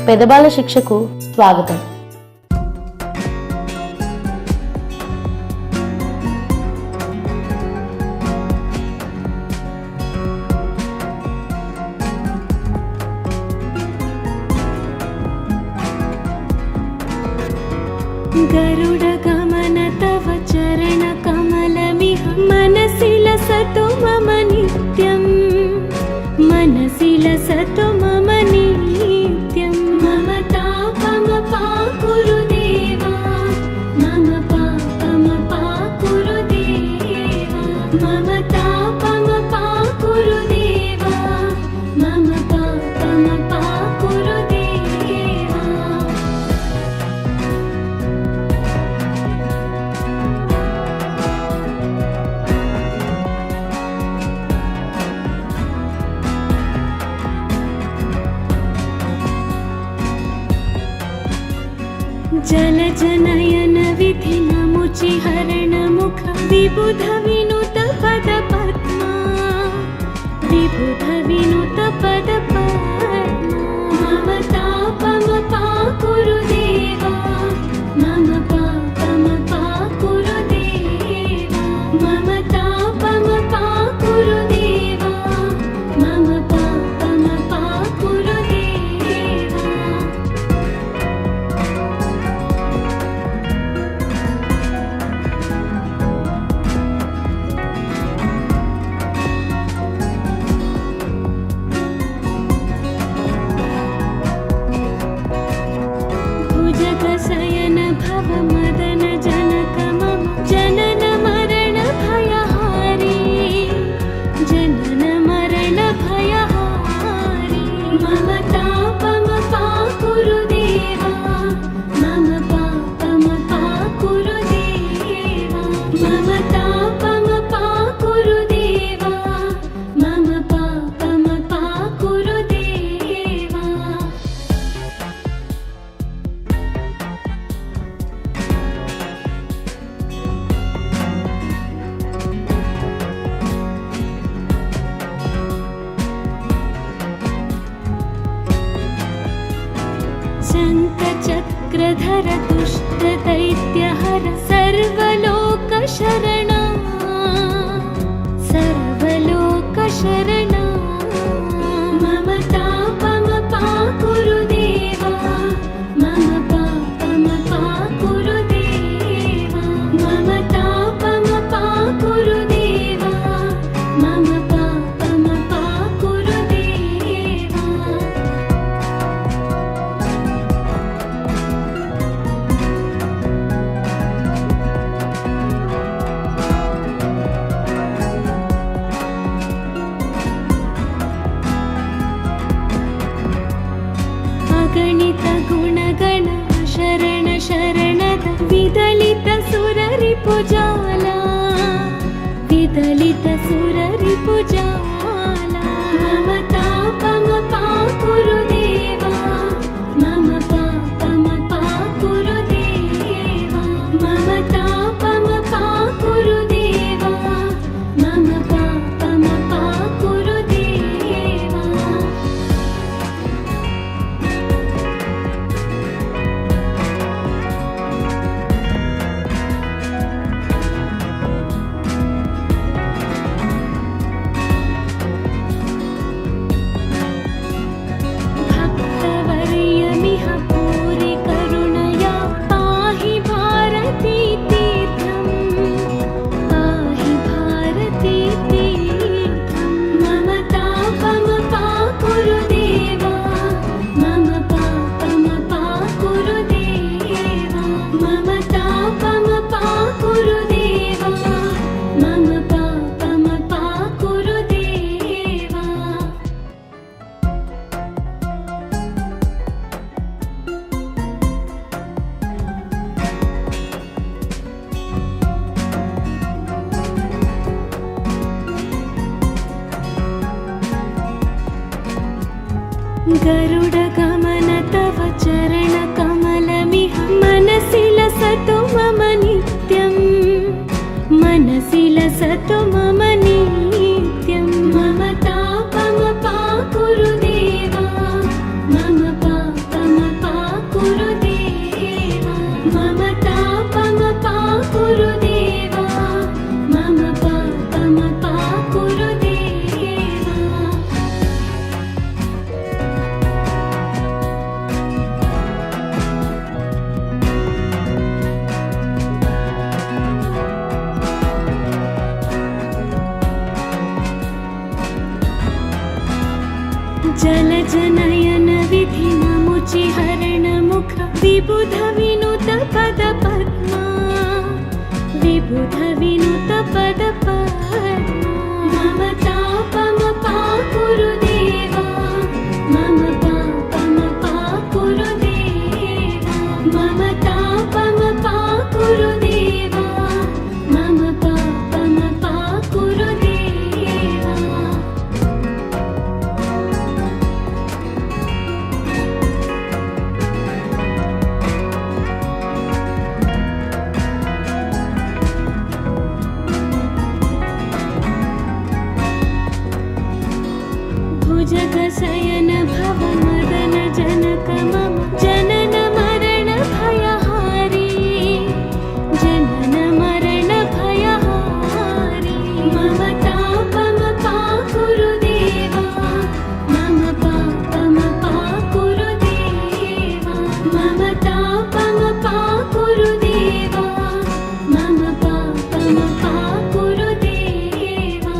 పెదబాల శిక్షకు స్వాగతం. गरुड गमन तव चरण कमलमिह मनसि लसतु मम नित्यं, मनसि लसतु मम नित्यं. मम तापमपाकुरु देवा, मम पापमपाकुरु देवा, मम तापमपाकुरु देवा, मम पापमपाकुरु देवा. जल जनयन विधि नमुचि हरण मुख विबुध विनुत पद पद्मा, विबुध विनुत पद पद्मा. मम तापमपाकुरु देवा, मम पापमपाकुरु देवा, मम तापमपाकुरु देवा, मम पापमपाकुरु देवा. भुजगशयन भव मदन जनक मम जनन मरण भयहारी, जनन मरण भयहारी. मम तापमपाकुरु देवा, मम पापमपाकुरु देवा, मम तापमपाकुरु देवा, मम पापमपाकुरु देवा. शङ्खचक्रधर दुष्ट दैत्यहर सर्वलोकशरणा, सर्वलोकशरणा. मम तापमपाकुरु देवा, मम पापमपाकुरु देवा, मम तापमपाकुरु देवा, मम पापमपाकुरु देवा. अगणित गुणगण शरण शरणद विदलित सुररिपुजाला, विदलित सुररिपुजाला. मम तापमपाकुरु देवा, मम पापमपाकुरु देवा, मम तापमपाकुरु देवा, मम पापमपाकुरु देवा. भक्तवर्यमिह पूरि करुणया पाहि भारती तीर्थं, पाहि भारती तीर्थं. मम तापमपाकुरु देवा, मम पापमपाकुरु देवा, मम तापमपाकुरु देवा, मम पापमपाकुरु देवा. गरुड गमन तव चरण कमलमिह मनसि लसतु मम नित्यं, मनसि लसतु मम नित्यं. मम तापमपाकुरु देवा, मम पापम जलजनयन विधिनमुचि हरणमुख विबुध विनुत पद पद्मा विबुध विनुत पद पद्मा मम तापम पाकुरु देवा मम पापम पाकुरु देवा मम तापम पाकुरु देवा मम पापम पाकुरु देवा भुजगशयन भव मदन जनक मम जनन मरण भयहारी जनन मरण भयहारी मम तापम पाकुरु देवा मम पापम पाकुरु देवा मम तापम पाकुरु देवा मम पापम पाकुरु देवा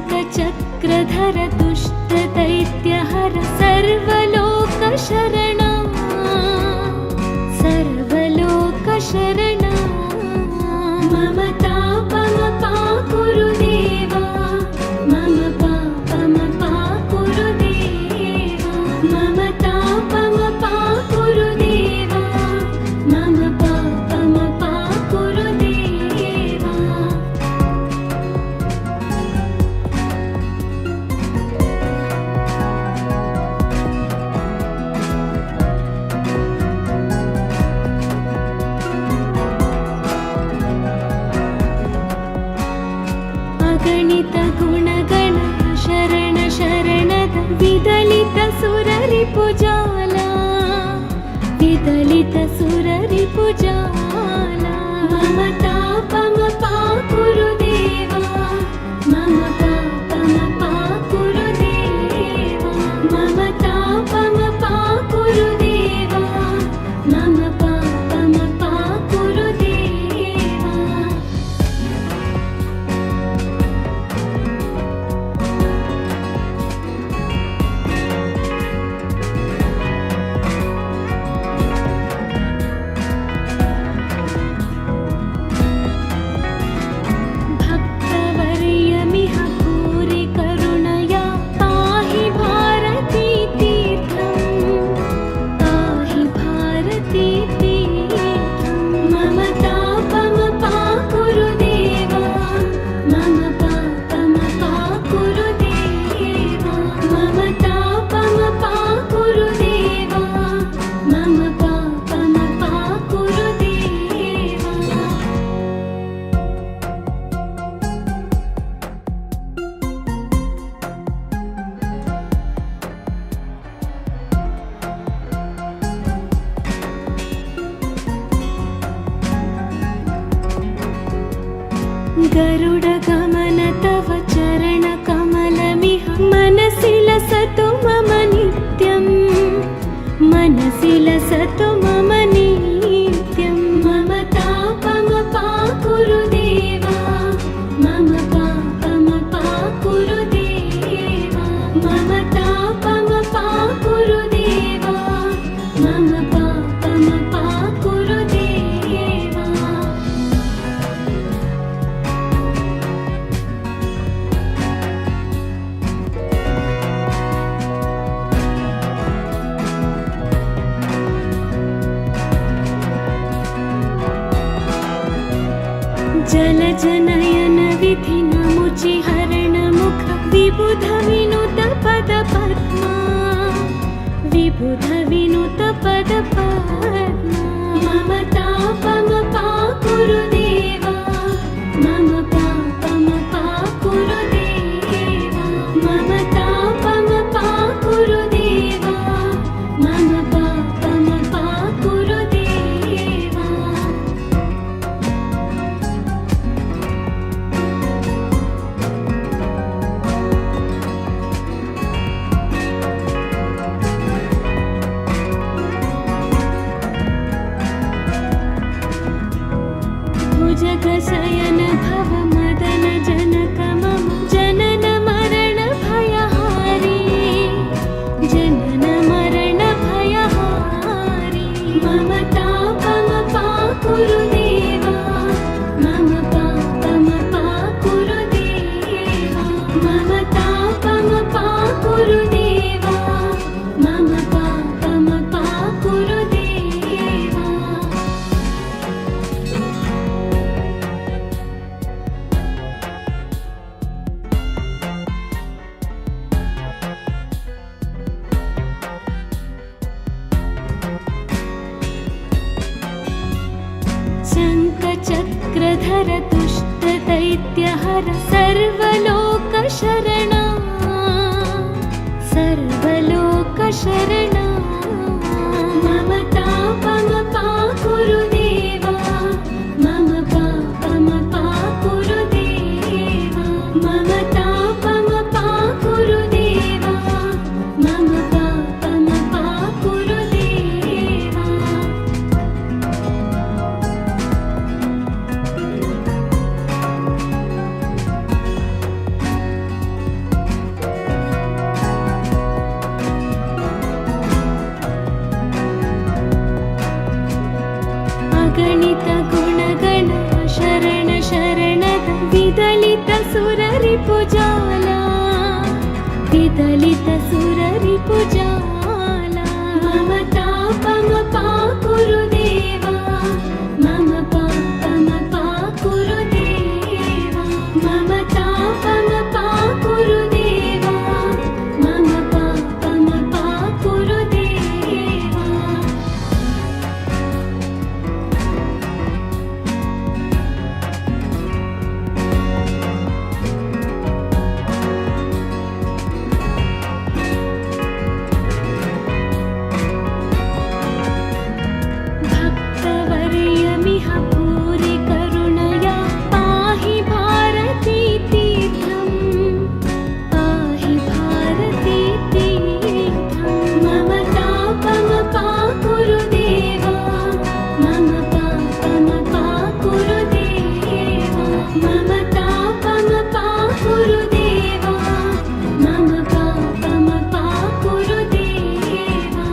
शङ्खचक्रधर दुष्ट दैत्यहर सर्वलोकशरणा सर्वलोकशरणा मम तापम पाकुरु देवा मम पापम पाकुरु देवा मम तापम पाकुरु देवा मम पापम पाकुरु देवा अगणित गुणगण शरण शरणद विदलित सुररिपुजाला विदलित सुररिपुजाला मम तापम पाकुरु देवा मम पापम पाकुरु देवा मम तापम पाकुरु देवा मम पापम पाकुरु देवा भक्तवर्यमिह भूरि करुणया पाहि भारती तीर्थं पाहि भारती तीर्थं मम तापम पाकुरु देवा मम पापम पाकुरु देवा मम तापम पाकुरु देवा मम पापम पाकुरु देवा गरुड गमन तव चरण कमलमिह मनसि लसतु मम नित्यं मनसि लसतु मम नित्यं मम तापम पाकुरु देवा मम पापम पाकुरु देवा मम तापम पाकुरु देवा मम पापम पाकुरु देवा जलजनयन विधिनमुचि हरणमुख विबुध विनुत पद पद्मा विबुध विनुत पद पद्मा मम तापम पाकुरु देवा मम पापम पाकुरु देवा मम तापम पाकुरु देवा मम पापम पाकुरु देवा शङ्खचक्रधर दुष्टदैत्यहर सर्वलोकशरणा सर्वलोकशरणा मम तापमपाकुरु देवा मम पापमपाकुरु देवा मम तापमपाकुरु देवा मम पापमपाकुरु देवा अगणित गुणगण शरण शरणद विदलित सुररिपुजाला विदलित सुररिपुजाला मम तापमपाकुरु देवा मम पापमपाकुरु देवा मम तापमपाकुरु देवा मम पापमपाकुरु देवा भक्तवर्यमिह भूरि करुणया पाहि भारती तीर्थं पाहि भारती तीर्थं मम तापमपाकुरु देवा मम पापमपाकुरु देवा मम तापमपाकुरु देवा मम पापमपाकुरु देवा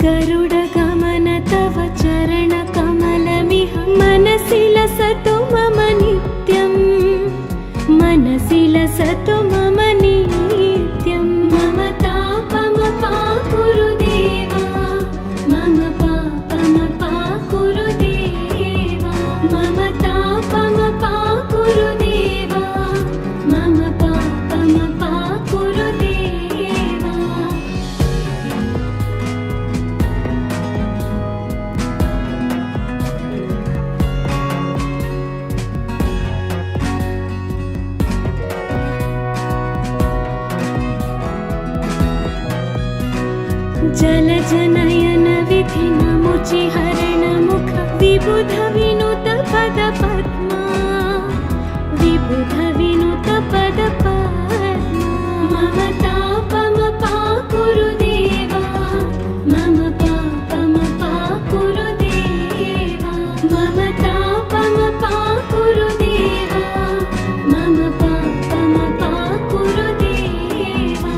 गरुडगमन तव चरणकमलमिह मनसि लसतु मम नित्यं मनसि लसतु मम नित्यं मम तापमपाकुरु देवा मम पापमपाकुरु देवा मम तापमपाकुरु देवा मम पापमपाकुरु देवा जलजनयन विधिनमुचि हरणमुख विबुध विनुत पद पद्मा विबुध विनुत पद पद्मा मम तापमपाकुरु देवा मम पापमपाकुरु देवा मम तापमपाकुरु देवा मम पापमपाकुरु देवा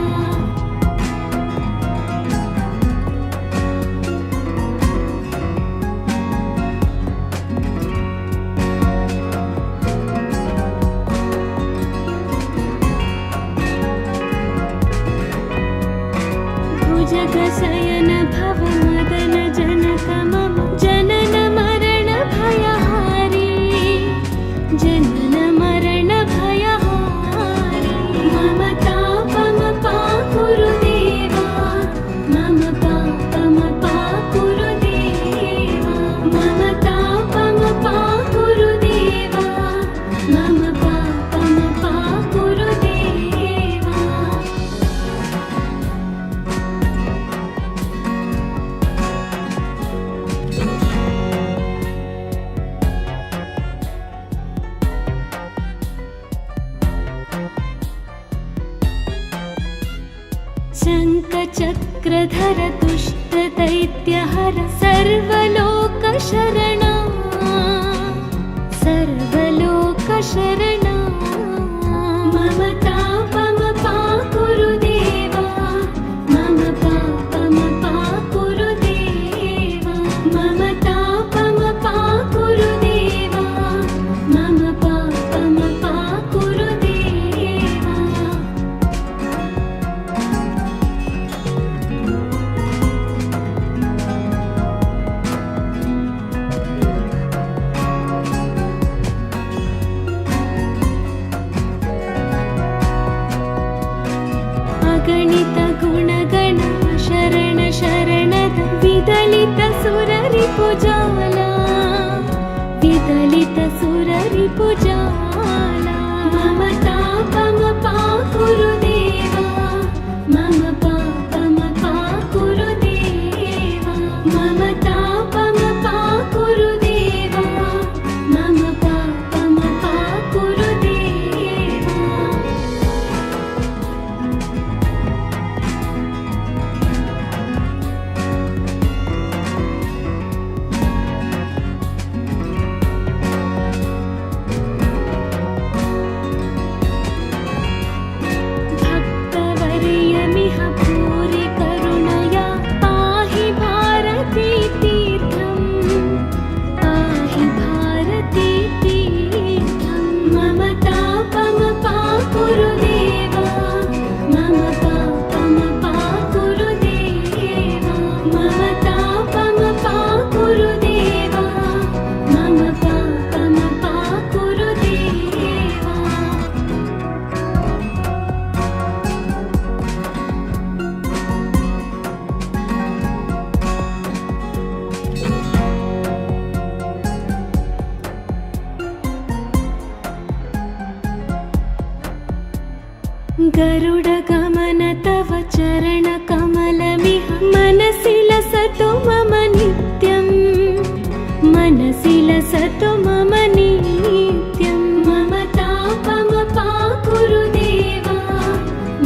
भुजगशयन भव मदन जनक मम जनन मरण भयहारी जनन मरण भयहारी मम तापमपाकुरु देवा मम पापमपाकुरु देवा मम तापमपाकुरु देवा मम पापमपाकुरु देवा शङ्खचक्रधर दुष्टदैत्यहर सर्वलोकशरणा सर्वलोकशरणा मम तापमपाकुरु देवा मम पापमपाकुरु देवा मम तापमपाकुरु देवा मम पापमपाकुरु देवा ಅಗಣಿತ ಗುಣಗಣ ಶರಣ ಶರಣದ ವಿದಲಿತ ಸುರರಿಪು ಜಾಲ ವಿದಲಿತ ಸುರರಿಪು ಜಾಲ ಮಮ ತಾಪಮ ಪಾಕುರುದೇವ ಮಮ ಪಾಪಮ ಪಾಕುರುದೇವ ಮಮ ತಾಪಮ ಪಾಕುರುದೇವ ಮಮ ಪಾಪಮ ಪಾಕುರುದೇವ भक्तवर्यमिह भूरि करुणया पाहि भारती तीर्थं पाहि भारती तीर्थं मम तापम पाकुरुदेव मम पापम पाकुरुदेव मम तापम पाकुरुदेव मम पापम पाकुरुदेव गरुडगमन तव चरणकमलमिह मनसि लसतु मम नित्यं मनसि लसतु मम नित्यं मम तापम पाकुरुदेव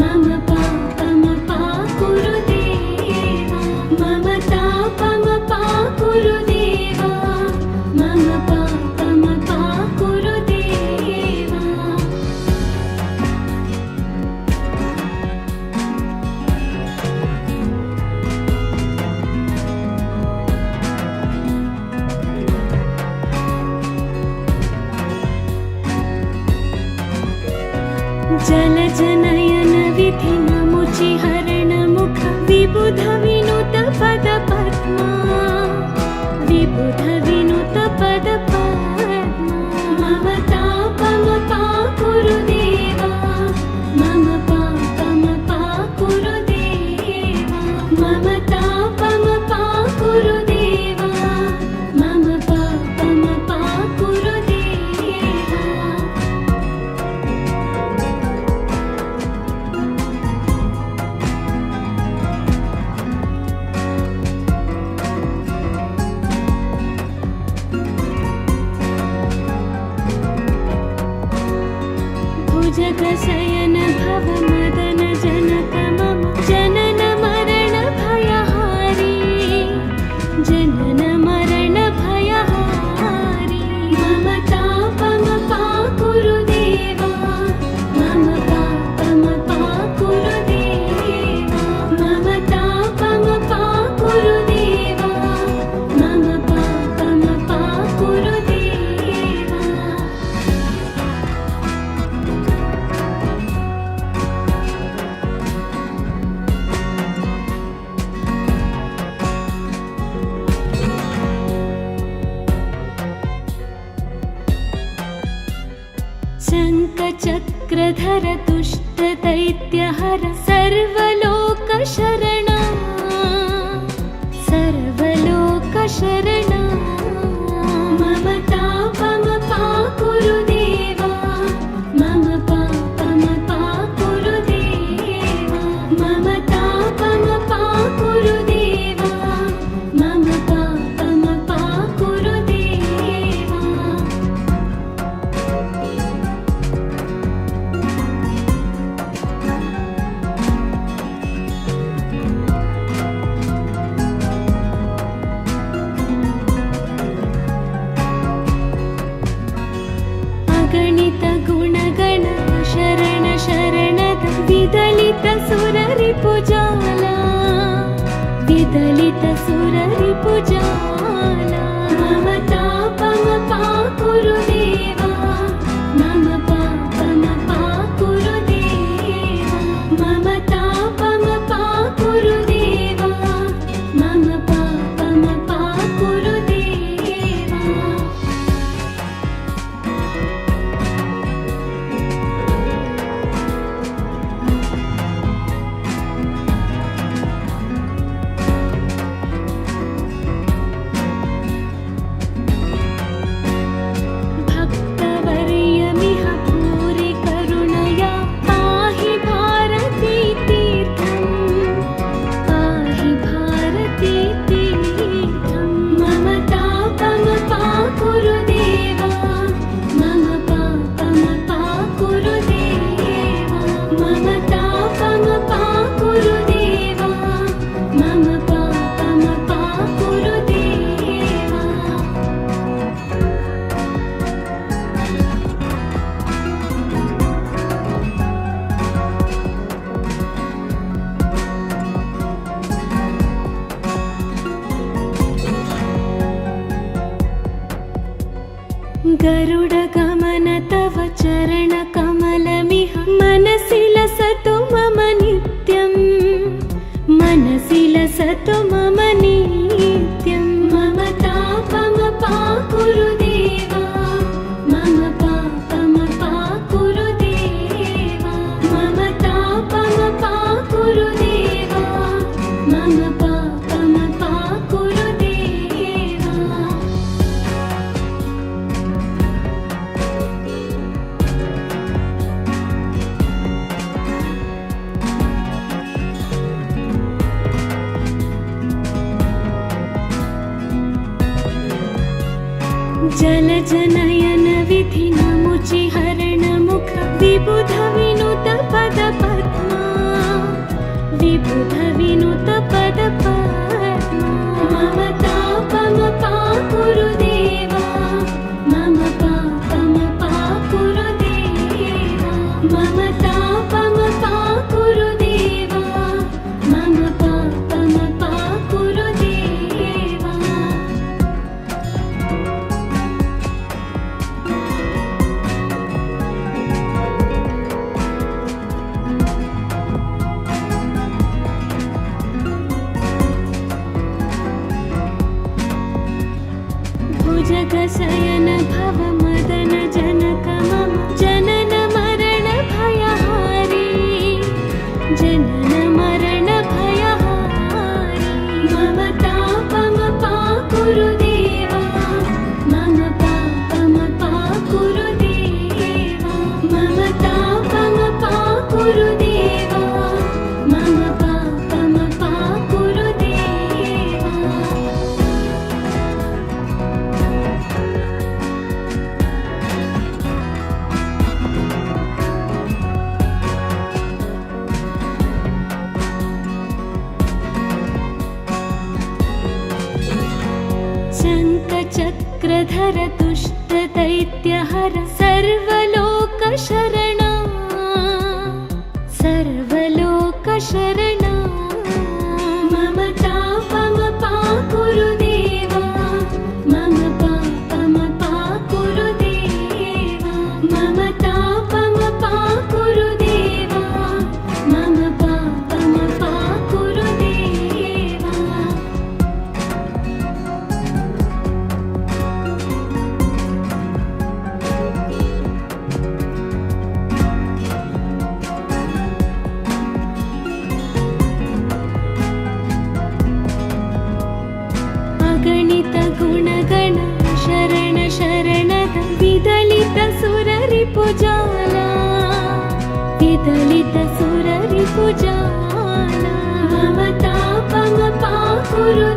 मम पापम पाकुरुदेव मम तापम पाकुरुदेव मम पापम पाकुरुदेव जलजनयन विधि नमुचि हरण मुख विबुध विनुत पद पद्मा विबुध विनुत पद पद्मा मम तापम पाकुरुदेव मम पापम पाकुरुदेव मम तापम पाकुरुदेव मम पापम पाकुरुदेव भुजगशयन भव मदन जनक मम जनन मरण भयहारी जनन मरण भयहारी मम तापम पाकुरुदेव मम पापम पाकुरुदेव मम तापम पाकुरुदेव मम पापम पाकुरुदेव शङ्खचक्रधर दुष्ट दैत्यहर सर्वलोकशरणा सर्वलोकशरणा मम तापम पाकुरुदेव मम पापम पाकुरुदेव मम तापम पाकुरुदेव मम पापम पाकुरुदेव अगणित गुणगण शरण शरणद विदलित सुररिपु जाल विदलित सुररिपु जाल मम तापम पाकुरुदेव मम पापम पाकुरुदेव मम तापम पाकुरुदेव मम पापम पाकुरुदेव गरुडगमन तव चरणकमलमिह मनसि लसतु मम नित्यं, मनसि लसतु मम नित्यं। मम तापमपाकुरु देवा, मम पापमपाकुरु देवा, मम तापमपाकुरु देवा, मम पापमपाकुरु देवा। जलजनयन विधि नमुचि हरण मुख विबुध विनुत पद पद्मा, विबुध विनुत पद पद्मा। मम तापमपाकुरु देवा, मम पापमपाकुरु देवा, मम तापमपाकुरु देवा, मम पापमपाकुरु देवा। भुजगशयन भव मदन जनक मम जनन मरण भयहारी, जनन मरण भयहारी। मम तापमपाकुरु देवा, मम पापमपाकुरु देवा, मम तापमपाकुरु देवा, मम पापमपाकुरु देवा। शङ्खचक्रधर दुष्ट दैत्यहर सर्वलोकशरणा, सर्वलोकशरणा। मम तापमपाकुरु देवा, मम पापमपाकुरु देवा, मम तापमपाकुरु देवा, मम पापमपाकुरु देवा। अगणित गुणगण शरण शरणद विदलित सुररिपुजाला, विदलित सुररिपुजाला। मम तापमपाकुरु